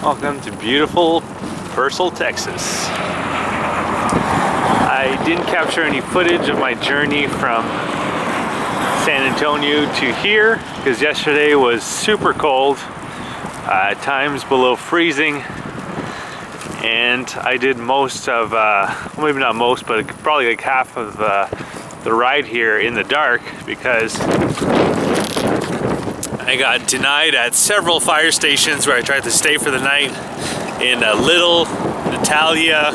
Welcome to beautiful Purcell, Texas. I didn't capture any footage of my journey from San Antonio to here because yesterday was super cold, at times below freezing, and I did most of, maybe not most, but probably like half of the ride here in the dark because I got denied at several fire stations where I tried to stay for the night in Little, Natalia,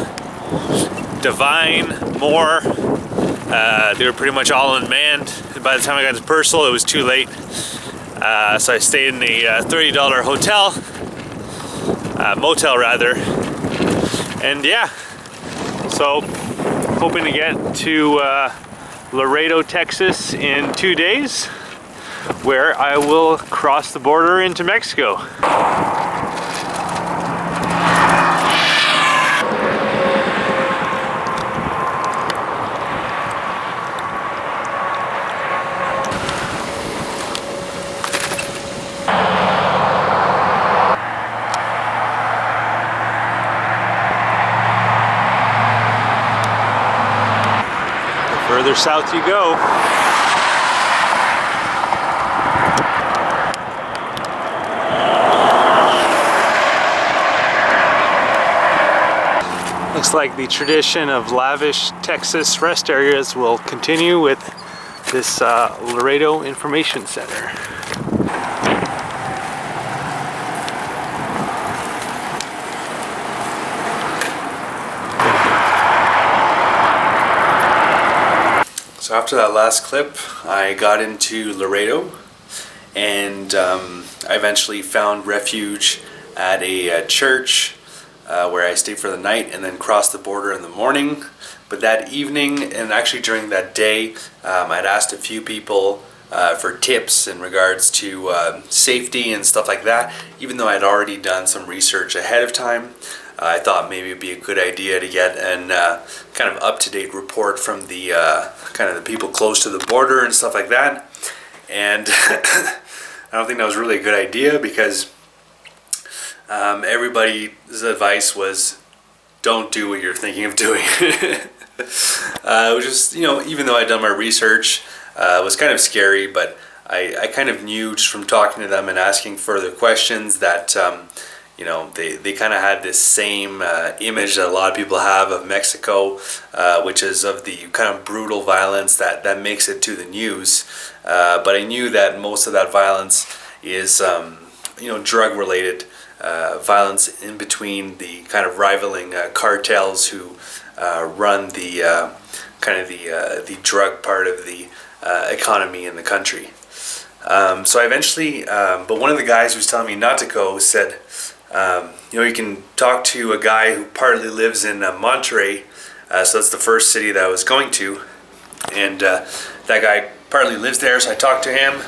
Divine, Moore. They were pretty much all unmanned. And by the time I got to Purcell, it was too late. So I stayed in a $30 hotel, motel rather. And yeah, so hoping to get to Laredo, Texas in 2 days, where I will cross the border into Mexico. The further south you go, looks like the tradition of lavish Texas rest areas will continue with this Laredo Information Center. So after that last clip, I got into Laredo, and I eventually found refuge at a church where I stayed for the night and then crossed the border in the morning. But that evening, and actually during that day, I'd asked a few people for tips in regards to safety and stuff like that. Even though I'd already done some research ahead of time, I thought maybe it'd be a good idea to get an kind of up-to-date report from the kind of the people close to the border and stuff like that. And I don't think that was really a good idea because everybody's advice was don't do what you're thinking of doing. Which is, you know, even though I'd done my research, it was kind of scary, but I kind of knew just from talking to them and asking further questions that you know, they kind of had this same image that a lot of people have of Mexico, which is of the kind of brutal violence that makes it to the news. But I knew that most of that violence is you know, drug related violence in between the kind of rivaling cartels who run the kind of the drug part of the economy in the country. So I eventually, but one of the guys who was telling me not to go said, you know, you can talk to a guy who partly lives in Monterey, so that's the first city that I was going to, and that guy partly lives there, so I talked to him,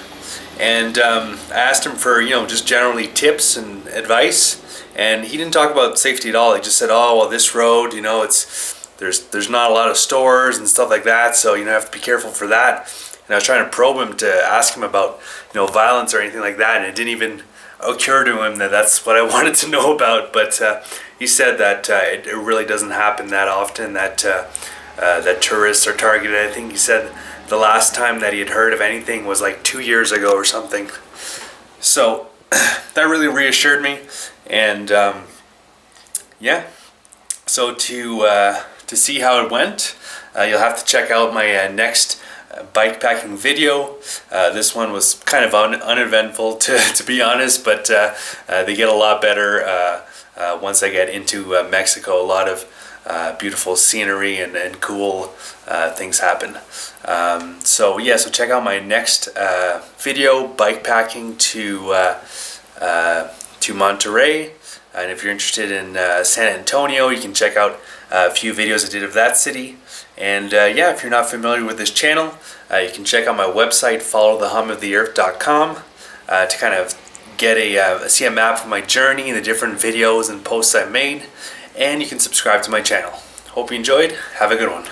and I asked him for, you know, just generally tips and advice, and he didn't talk about safety at all. He just said, oh, well, this road, you know, there's not a lot of stores and stuff like that, so you know, have to be careful for that. And I was trying to probe him to ask him about, you know, violence or anything like that, and it didn't even occur to him that that's what I wanted to know about. But he said that it really doesn't happen that often, that that tourists are targeted. I think he said the last time that he had heard of anything was like 2 years ago or something. So that really reassured me, and yeah. So to see how it went, you'll have to check out my next bikepacking video. This one was kind of uneventful to be honest, but they get a lot better once I get into Mexico. A lot of beautiful scenery and cool things happen. So yeah, so check out my next video, bikepacking to Monterey. And if you're interested in San Antonio, you can check out a few videos I did of that city. And yeah, if you're not familiar with this channel, you can check out my website, followthehumoftheearth.com, to kind of get see a map of my journey and the different videos and posts I've made. And you can subscribe to my channel. Hope you enjoyed. Have a good one.